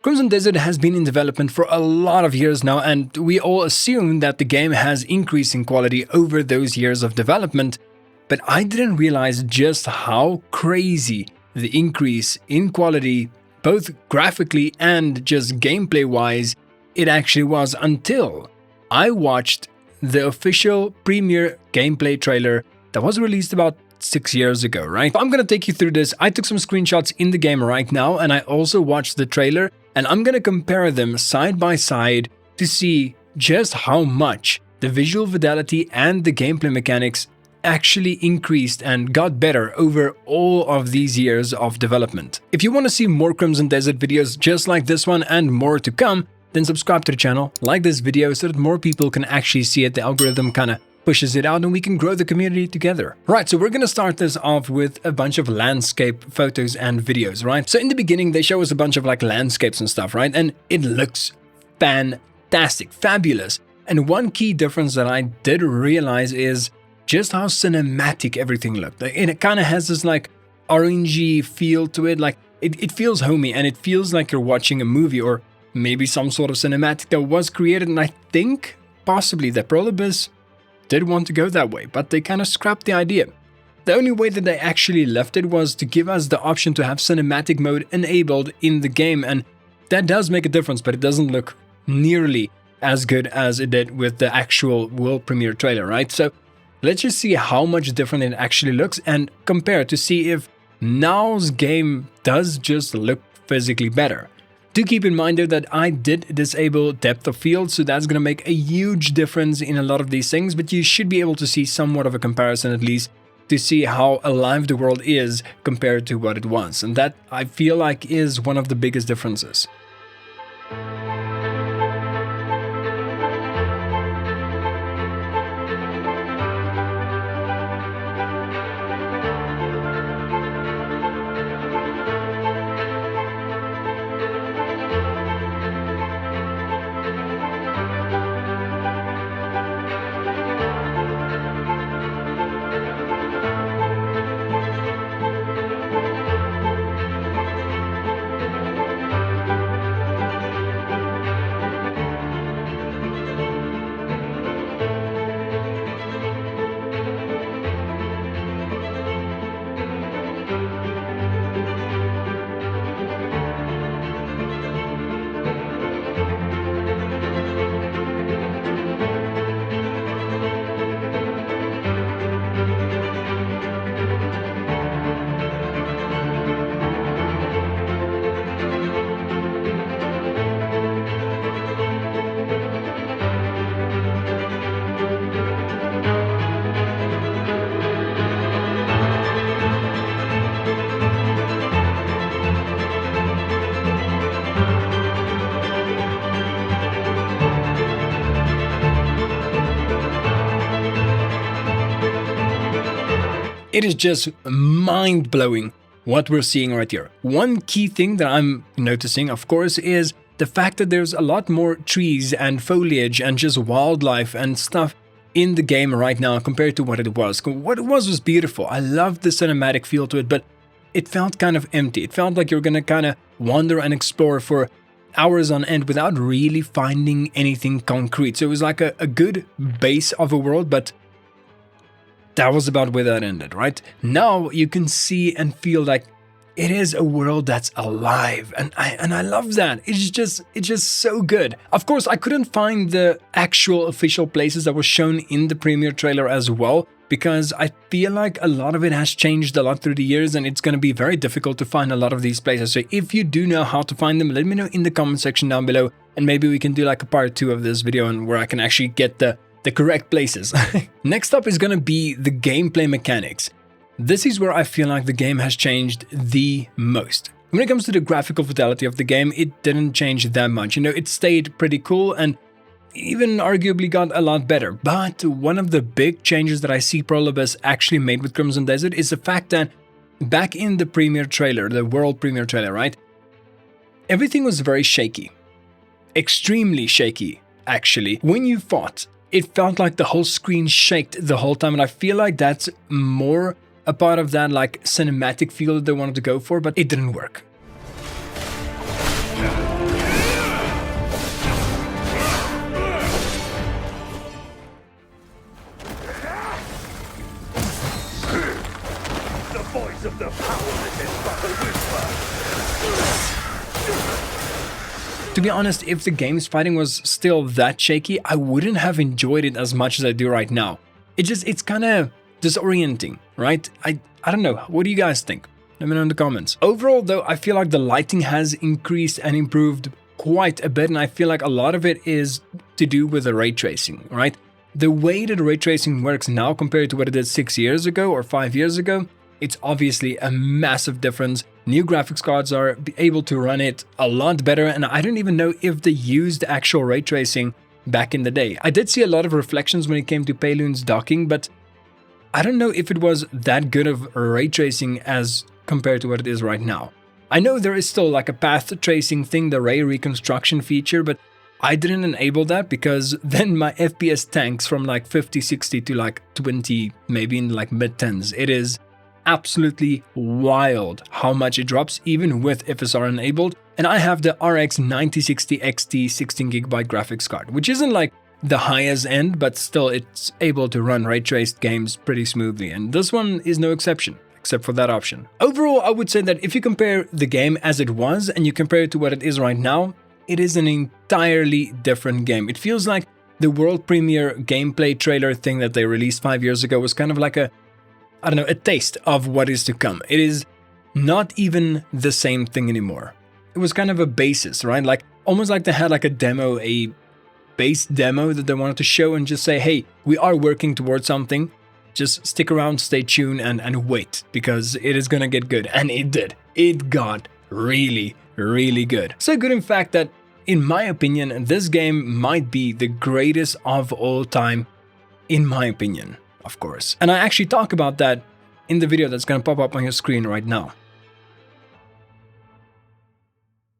Crimson Desert has been in development for a lot of years now, and we all assume that the game has increased in quality over those years of development, but I didn't realize just how crazy the increase in quality, both graphically and just gameplay-wise, it actually was until I watched the official premiere gameplay trailer that was released about 6 years ago, right? I'm gonna take you through this. I took some screenshots in the game right now, and I also watched the trailer, and I'm gonna compare them side by side to see just how much the visual fidelity and the gameplay mechanics actually increased and got better over all of these years of development. If you want to see more Crimson Desert videos just like this one and more to come, then subscribe to the channel, like this video so that more people can actually see it. The algorithm kind of pushes it out and we can grow the community together. Right, so we're going to start this off with a bunch of landscape photos and videos, right? So in the beginning, they show us a bunch of like landscapes and stuff, right? And it looks fantastic, fabulous. And one key difference that I did realize is just how cinematic everything looked. And it kind of has this like orangey feel to it. Like it feels homey and it feels like you're watching a movie or maybe some sort of cinematic that was created. And I think possibly that Prolibus did want to go that way, but they kind of scrapped the idea. The only way that they actually left it was to give us the option to have cinematic mode enabled in the game. And that does make a difference, but it doesn't look nearly as good as it did with the actual world premiere trailer, right? So let's just see how much different it actually looks and compare to see if now's game does just look physically better. Do keep in mind though that I did disable depth of field, so that's going to make a huge difference in a lot of these things, but you should be able to see somewhat of a comparison at least to see how alive the world is compared to what it was. And that I feel like is one of the biggest differences. It is just mind-blowing what we're seeing right here. One key thing that I'm noticing, of course, is the fact that there's a lot more trees and foliage and just wildlife and stuff in the game right now compared to what it was. What it was beautiful. I loved the cinematic feel to it, but it felt kind of empty. It felt like you're gonna kind of wander and explore for hours on end without really finding anything concrete. So it was like a good base of a world, but that was about where that ended, right? Now you can see and feel like it is a world that's alive, and I love that. It's just so good. Of course, I couldn't find the actual official places that were shown in the premiere trailer as well, because I feel like a lot of it has changed a lot through the years, and it's going to be very difficult to find a lot of these places. So if you do know how to find them, let me know in the comment section down below, and maybe we can do like a part 2 of this video and where I can actually get the correct places. Next up is going to be the gameplay mechanics. This is where I feel like the game has changed the most. When it comes to the graphical fidelity of the game, it didn't change that much. You know, it stayed pretty cool and even arguably got a lot better. But one of the big changes that I see Prolibus actually made with Crimson Desert is the fact that back in the premiere trailer, the world premiere trailer, right? Everything was very shaky. Extremely shaky, actually. When you fought, it felt like the whole screen shaked the whole time, and I feel like that's more a part of that like cinematic feel that they wanted to go for, but it didn't work. To be honest, if the game's fighting was still that shaky, I wouldn't have enjoyed it as much as I do right now. It's kind of disorienting, right? I don't know. What do you guys think? Let me know in the comments. Overall though, I feel like the lighting has increased and improved quite a bit, and I feel like a lot of it is to do with the ray tracing, right? The way that ray tracing works now compared to what it did 6 years ago or 5 years ago, it's obviously a massive difference. New graphics cards are able to run it a lot better, and I don't even know if they used actual ray tracing back in the day. I did see a lot of reflections when it came to Payloon's docking, but I don't know if it was that good of ray tracing as compared to what it is right now. I know there is still like a path tracing thing, the ray reconstruction feature, but I didn't enable that because then my FPS tanks from like 50, 60 to like 20, maybe in like mid-10s. It is absolutely wild how much it drops even with FSR enabled. And I have the RX 9060 XT 16GB graphics card, which isn't like the highest end, but still it's able to run ray traced games pretty smoothly, and this one is no exception. Except for that option. Overall, I would say that if you compare the game as it was and you compare it to what it is right now, it is an entirely different game. It feels like the world premiere gameplay trailer thing that they released 5 years ago was kind of like a taste of what is to come. It is not even the same thing anymore. It was kind of a basis, right? Like almost like they had like a demo, a base demo that they wanted to show and just say, hey, we are working towards something. Just stick around, stay tuned, and wait, because it is gonna get good. And it did. It got really, really good. So good, in fact, that in my opinion, this game might be the greatest of all time, in my opinion, of course. And I actually talk about that in the video that's gonna pop up on your screen right now.